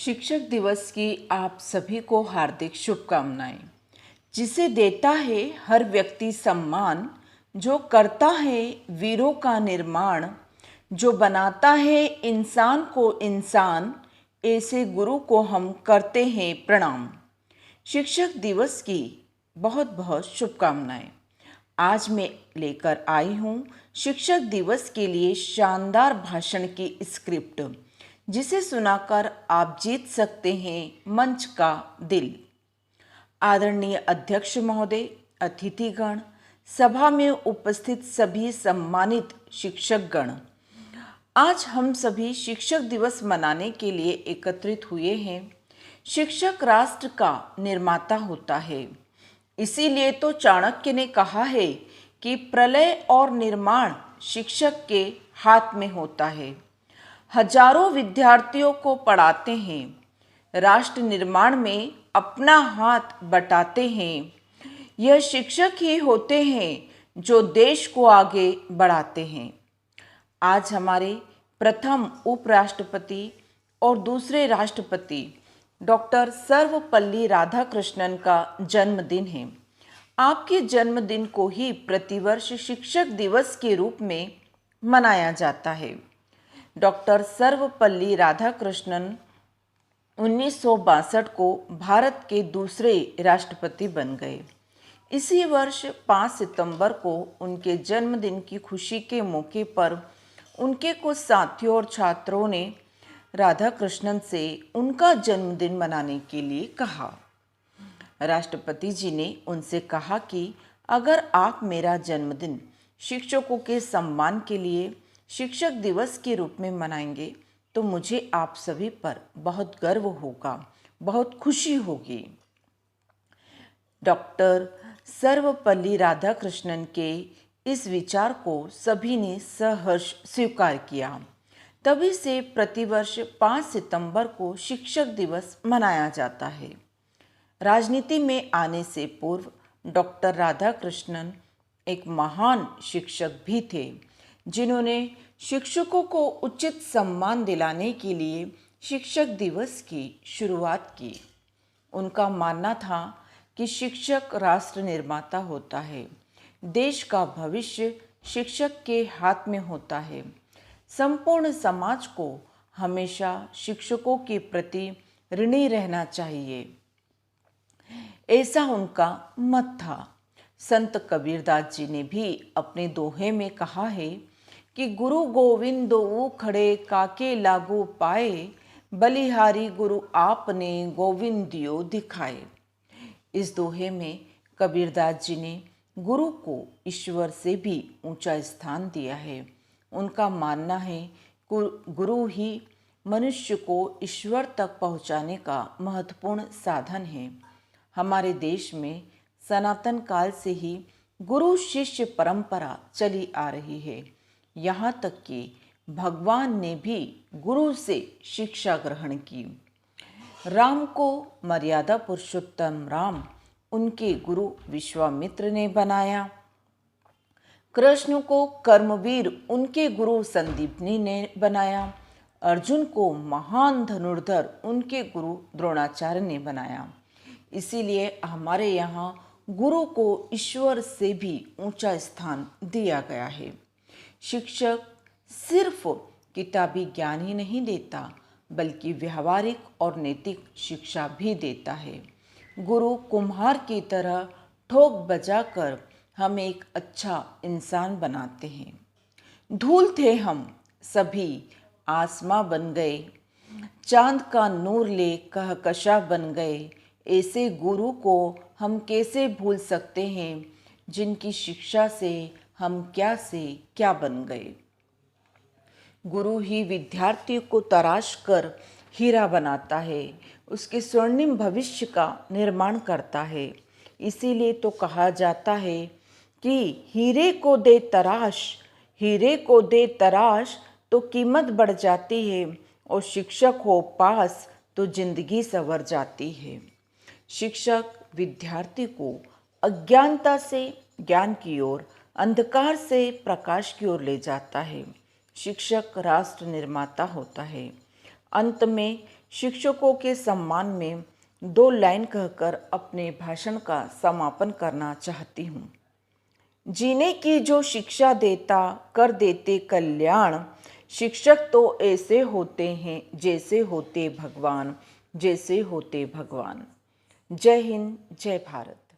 शिक्षक दिवस की आप सभी को हार्दिक शुभकामनाएं। जिसे देता है हर व्यक्ति सम्मान, जो करता है वीरों का निर्माण, जो बनाता है इंसान को इंसान, ऐसे गुरु को हम करते हैं प्रणाम। शिक्षक दिवस की बहुत बहुत शुभकामनाएं। आज मैं लेकर आई हूँ शिक्षक दिवस के लिए शानदार भाषण की स्क्रिप्ट, जिसे सुनाकर आप जीत सकते हैं मंच का दिल। आदरणीय अध्यक्ष महोदय, अतिथिगण, सभा में उपस्थित सभी सम्मानित शिक्षकगण, आज हम सभी शिक्षक दिवस मनाने के लिए एकत्रित हुए हैं। शिक्षक राष्ट्र का निर्माता होता है, इसीलिए तो चाणक्य ने कहा है कि प्रलय और निर्माण शिक्षक के हाथ में होता है। हजारों विद्यार्थियों को पढ़ाते हैं, राष्ट्र निर्माण में अपना हाथ बटाते हैं। यह शिक्षक ही होते हैं जो देश को आगे बढ़ाते हैं। आज हमारे प्रथम उपराष्ट्रपति और दूसरे राष्ट्रपति डॉक्टर सर्वपल्ली राधाकृष्णन का जन्मदिन है। आपके जन्मदिन को ही प्रतिवर्ष शिक्षक दिवस के रूप में मनाया जाता है। डॉक्टर सर्वपल्ली राधाकृष्णन 1962 को भारत के दूसरे राष्ट्रपति बन गए। इसी वर्ष 5 सितंबर को उनके जन्मदिन की खुशी के मौके पर उनके कुछ साथियों और छात्रों ने राधाकृष्णन से उनका जन्मदिन मनाने के लिए कहा। राष्ट्रपति जी ने उनसे कहा कि अगर आप मेरा जन्मदिन शिक्षकों के सम्मान के लिए शिक्षक दिवस के रूप में मनाएंगे तो मुझे आप सभी पर बहुत गर्व होगा, बहुत खुशी होगी। डॉक्टर सर्वपल्ली राधाकृष्णन के इस विचार को सभी ने सहर्ष स्वीकार किया। तभी से प्रतिवर्ष 5 सितंबर को शिक्षक दिवस मनाया जाता है। राजनीति में आने से पूर्व डॉक्टर राधाकृष्णन एक महान शिक्षक भी थे, जिन्होंने शिक्षकों को उचित सम्मान दिलाने के लिए शिक्षक दिवस की शुरुआत की। उनका मानना था कि शिक्षक राष्ट्र निर्माता होता है, देश का भविष्य शिक्षक के हाथ में होता है। संपूर्ण समाज को हमेशा शिक्षकों के प्रति ऋणी रहना चाहिए, ऐसा उनका मत था। संत कबीरदास जी ने भी अपने दोहे में कहा है कि गुरु गोविंद दो खड़े काके लागू पाए, बलिहारी गुरु आपने गोविंद दियो दिखाए। इस दोहे में कबीरदास जी ने गुरु को ईश्वर से भी ऊंचा स्थान दिया है। उनका मानना है गुरु ही मनुष्य को ईश्वर तक पहुंचाने का महत्वपूर्ण साधन है। हमारे देश में सनातन काल से ही गुरु शिष्य परंपरा चली आ रही है। यहाँ तक कि भगवान ने भी गुरु से शिक्षा ग्रहण की। राम को मर्यादा पुरुषोत्तम राम उनके गुरु विश्वामित्र ने बनाया। कृष्ण को कर्मवीर उनके गुरु संदीपनी ने बनाया। अर्जुन को महान धनुर्धर उनके गुरु द्रोणाचार्य ने बनाया। इसीलिए हमारे यहाँ गुरु को ईश्वर से भी ऊंचा स्थान दिया गया है। शिक्षक सिर्फ किताबी ज्ञान ही नहीं देता, बल्कि व्यवहारिक और नैतिक शिक्षा भी देता है। गुरु कुम्हार की तरह ठोक बजाकर हमें एक अच्छा इंसान बनाते हैं। धूल थे हम सभी आसमां बन गए, चांद का नूर ले कहकशा बन गए। ऐसे गुरु को हम कैसे भूल सकते हैं, जिनकी शिक्षा से हम क्या से क्या बन गए। गुरु ही विद्यार्थी को तराश कर हीरा बनाता है, उसके स्वर्णिम भविष्य का निर्माण करता है। इसीलिए तो कहा जाता है कि हीरे को दे तराश, हीरे को दे तराश तो कीमत बढ़ जाती है, और शिक्षक हो पास तो जिंदगी संवर जाती है। शिक्षक विद्यार्थी को अज्ञानता से ज्ञान की ओर, अंधकार से प्रकाश की ओर ले जाता है। शिक्षक राष्ट्र निर्माता होता है। अंत में शिक्षकों के सम्मान में 2 लाइन कहकर अपने भाषण का समापन करना चाहती हूँ। जीने की जो शिक्षा देता कर देते कल्याण, शिक्षक तो ऐसे होते हैं जैसे होते भगवान, जैसे होते भगवान। जय हिंद, जय भारत।